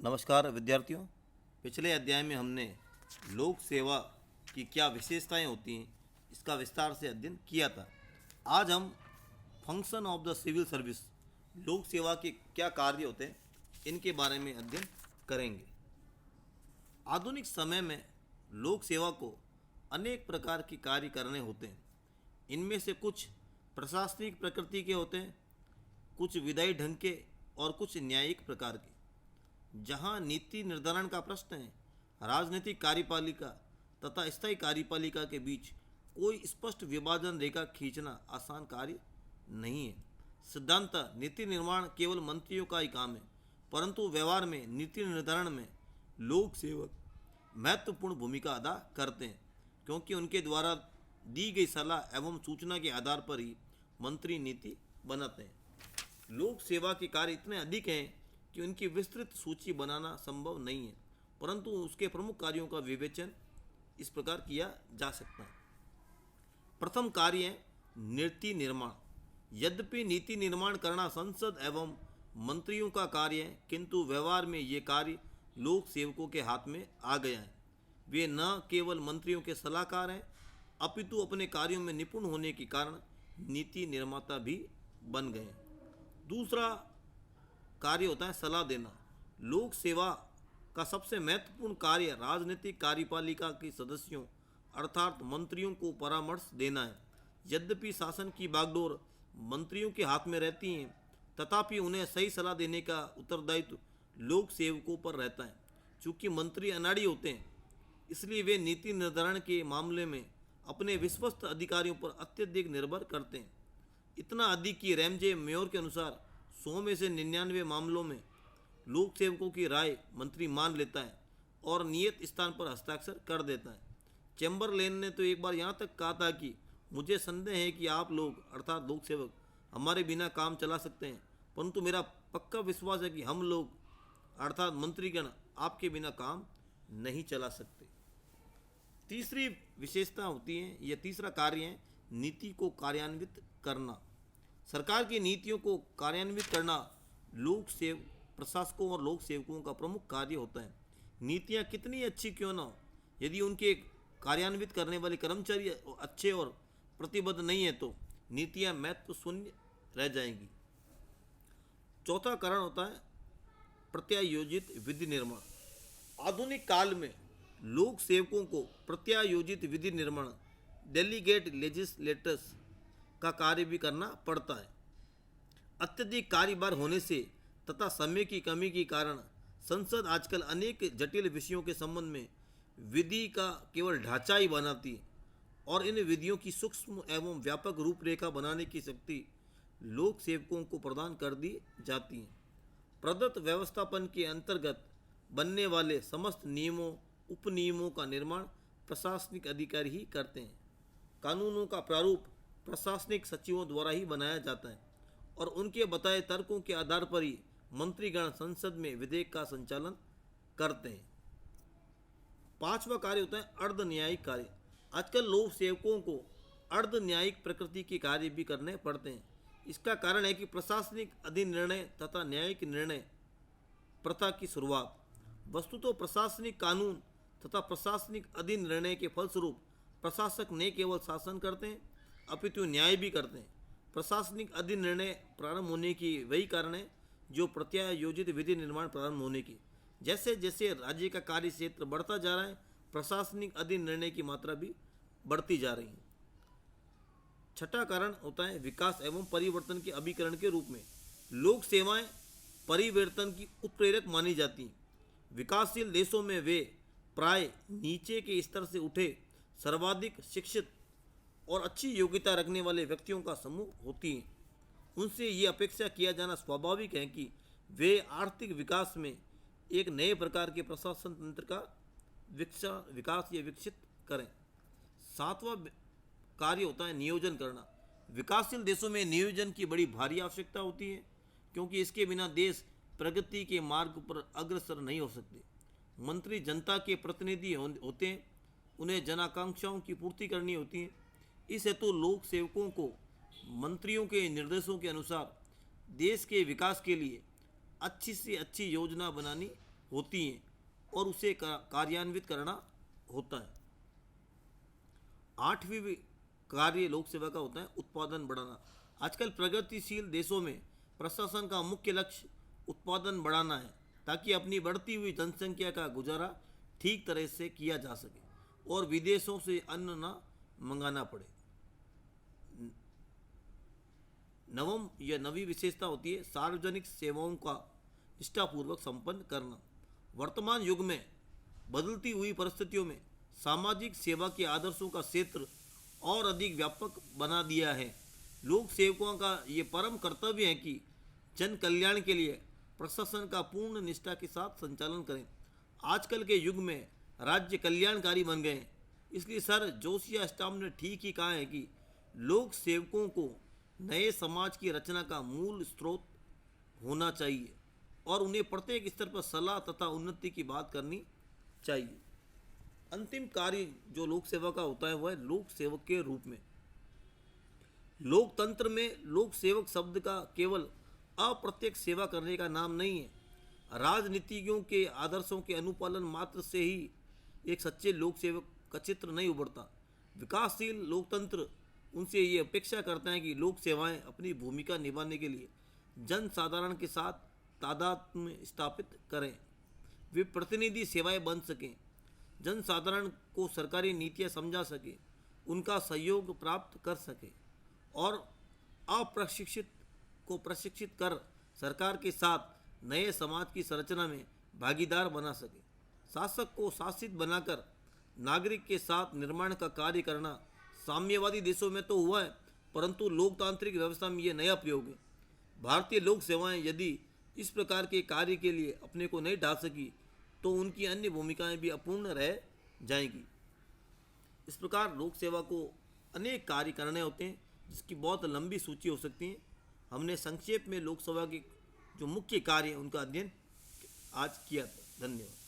नमस्कार विद्यार्थियों। पिछले अध्याय में हमने लोक सेवा की क्या विशेषताएं होती हैं इसका विस्तार से अध्ययन किया था। आज हम function of the civil service, लोक सेवा के क्या कार्य होते हैं, इनके बारे में अध्ययन करेंगे। आधुनिक समय में लोक सेवा को अनेक प्रकार के कार्य करने होते हैं। इनमें से कुछ प्रशासनिक प्रकृति के होते हैं, कुछ विधायी ढंग के और कुछ न्यायिक प्रकार के। जहां नीति निर्धारण का प्रश्न है, राजनीतिक कार्यपालिका तथा स्थायी कार्यपालिका के बीच कोई स्पष्ट विभाजन रेखा खींचना आसान कार्य नहीं है। सिद्धांतः नीति निर्माण केवल मंत्रियों का ही काम है, परंतु व्यवहार में नीति निर्धारण में लोक सेवक महत्वपूर्ण भूमिका अदा करते हैं, क्योंकि उनके द्वारा दी गई सलाह एवं सूचना के आधार पर ही मंत्री नीति बनाते हैं। लोक सेवा के कार्य इतने अधिक हैं कि उनकी विस्तृत सूची बनाना संभव नहीं है, परंतु उसके प्रमुख कार्यों का विवेचन इस प्रकार किया जा सकता है। प्रथम कार्य है नीति निर्माण। यद्यपि नीति निर्माण करना संसद एवं मंत्रियों का कार्य है, किंतु व्यवहार में ये कार्य लोक सेवकों के हाथ में आ गया है। वे न केवल मंत्रियों के सलाहकार हैं, अपितु अपने कार्यों में निपुण होने के कारण नीति निर्माता भी बन गए हैं। दूसरा कार्य होता है सलाह देना। लोक सेवा का सबसे महत्वपूर्ण कार्य राजनीतिक कार्यपालिका के सदस्यों अर्थात मंत्रियों को परामर्श देना है। यद्यपि शासन की बागडोर मंत्रियों के हाथ में रहती है, तथापि उन्हें सही सलाह देने का उत्तरदायित्व लोक सेवकों पर रहता है। चूँकि मंत्री अनाड़ी होते हैं, इसलिए वे नीति निर्धारण के मामले में अपने विश्वस्त अधिकारियों पर अत्यधिक निर्भर करते हैं। इतना अधिक कि रैमजे मेयर के अनुसार 100 में से 99 मामलों में लोक सेवकों की राय मंत्री मान लेता है और नियत स्थान पर हस्ताक्षर कर देता है। चैम्बरलेन ने तो एक बार यहाँ तक कहा था कि मुझे संदेह है कि आप लोग अर्थात लोक सेवक हमारे बिना काम चला सकते हैं, परंतु मेरा पक्का विश्वास है कि हम लोग अर्थात मंत्रीगण आपके बिना काम नहीं चला सकते। तीसरी विशेषता होती है, यह तीसरा कार्य है नीति को कार्यान्वित करना। सरकार की नीतियों को कार्यान्वित करना लोक सेव प्रशासकों और लोक सेवकों का प्रमुख कार्य होता है। नीतियाँ कितनी अच्छी क्यों ना हो, यदि उनके कार्यान्वित करने वाले कर्मचारी अच्छे और प्रतिबद्ध नहीं है तो नीतियाँ महत्व शून्य रह जाएंगी। चौथा कारण होता है प्रत्यायोजित विधि निर्माण। आधुनिक काल में लोक सेवकों को प्रत्यायोजित विधि निर्माण डेलीगेट लेजिस्लेटर्स का कार्य भी करना पड़ता है। अत्यधिक कार्यभार होने से तथा समय की कमी के कारण संसद आजकल अनेक जटिल विषयों के संबंध में विधि का केवल ढांचा ही बनाती है और इन विधियों की सूक्ष्म एवं व्यापक रूपरेखा बनाने की शक्ति लोक सेवकों को प्रदान कर दी जाती है। प्रदत्त व्यवस्थापन के अंतर्गत बनने वाले समस्त नियमों उपनियमों का निर्माण प्रशासनिक अधिकारी ही करते हैं। कानूनों का प्रारूप प्रशासनिक सचिवों द्वारा ही बनाया जाता है और उनके बताए तर्कों के आधार पर ही मंत्रीगण संसद में विधेयक का संचालन करते हैं। पांचवा कार्य होता है अर्ध न्यायिक कार्य। आजकल लोक सेवकों को अर्ध न्यायिक प्रकृति के कार्य भी करने पड़ते हैं। इसका कारण है कि प्रशासनिक अधिनिर्णय तथा न्यायिक निर्णय प्रथा की शुरुआत। वस्तुतः प्रशासनिक कानून तथा प्रशासनिक अधिनिर्णय के फलस्वरूप प्रशासक न केवल शासन करते हैं अपितु न्याय भी करते हैं। प्रशासनिक अधिनिर्णय प्रारंभ होने की वही कारण है जो प्रत्यायोजित विधि निर्माण प्रारंभ होने की। जैसे जैसे राज्य का कार्य क्षेत्र बढ़ता जा रहा है, प्रशासनिक अधिनिर्णय की मात्रा भी बढ़ती जा रही है। छठा कारण होता है विकास एवं परिवर्तन के अभिकरण के रूप में लोक सेवाएं परिवर्तन की उत्प्रेरक मानी जाती हैं। विकासशील देशों में वे प्राय नीचे के स्तर से उठे सर्वाधिक शिक्षित और अच्छी योग्यता रखने वाले व्यक्तियों का समूह होती हैं। उनसे ये अपेक्षा किया जाना स्वाभाविक है कि वे आर्थिक विकास में एक नए प्रकार के प्रशासन तंत्र का विकास या विकसित करें। सातवां कार्य होता है नियोजन करना। विकासशील देशों में नियोजन की बड़ी भारी आवश्यकता होती है, क्योंकि इसके बिना देश प्रगति के मार्ग पर अग्रसर नहीं हो सकते। मंत्री जनता के प्रतिनिधि होते हैं, उन्हें जनाकांक्षाओं की पूर्ति करनी होती है। इस हेतु लोक सेवकों को मंत्रियों के निर्देशों के अनुसार देश के विकास के लिए अच्छी से अच्छी योजना बनानी होती हैं और उसे कार्यान्वित करना होता है। 8वीं कार्य लोक सेवा का होता है उत्पादन बढ़ाना। आजकल प्रगतिशील देशों में प्रशासन का मुख्य लक्ष्य उत्पादन बढ़ाना है ताकि अपनी बढ़ती हुई जनसंख्या का गुजारा ठीक तरह से किया जा सके और विदेशों से अन्न न मंगाना पड़े। नवी विशेषता होती है सार्वजनिक सेवाओं का निष्ठापूर्वक संपन्न करना। वर्तमान युग में बदलती हुई परिस्थितियों में सामाजिक सेवा के आदर्शों का क्षेत्र और अधिक व्यापक बना दिया है। लोक सेवकों का ये परम कर्तव्य है कि जन कल्याण के लिए प्रशासन का पूर्ण निष्ठा के साथ संचालन करें। आजकल के युग में राज्य कल्याणकारी बन गए हैं, इसलिए सर जोशिया स्टाम ने ठीक ही कहा है कि लोक सेवकों को नए समाज की रचना का मूल स्रोत होना चाहिए और उन्हें प्रत्येक स्तर पर सलाह तथा उन्नति की बात करनी चाहिए। अंतिम कार्य जो लोक सेवा का होता है वह है लोक सेवक के रूप में। लोकतंत्र में लोक सेवक शब्द का केवल अप्रत्यक्ष सेवा करने का नाम नहीं है। राजनीतिज्ञों के आदर्शों के अनुपालन मात्र से ही एक सच्चे लोक सेवक का चित्र नहीं उभरता। विकासशील लोकतंत्र उनसे ये अपेक्षा करता है कि लोक सेवाएं अपनी भूमिका निभाने के लिए जन साधारण के साथ तादात्म्य स्थापित करें। वे प्रतिनिधि सेवाएं बन सकें, जन साधारण को सरकारी नीतियां समझा सके, उनका सहयोग प्राप्त कर सके और अप्रशिक्षित को प्रशिक्षित कर सरकार के साथ नए समाज की संरचना में भागीदार बना सके। शासक को शासित बनाकर नागरिक के साथ निर्माण का कार्य करना साम्यवादी देशों में तो हुआ है, परंतु लोकतांत्रिक व्यवस्था में यह नया प्रयोग है। भारतीय लोक सेवाएं यदि इस प्रकार के कार्य के लिए अपने को नहीं ढाल सकी तो उनकी अन्य भूमिकाएं भी अपूर्ण रह जाएंगी। इस प्रकार लोक सेवा को अनेक कार्य करने होते हैं जिसकी बहुत लंबी सूची हो सकती है। हमने संक्षेप में लोक सेवा के जो मुख्य कार्य हैं उनका अध्ययन आज किया था। धन्यवाद।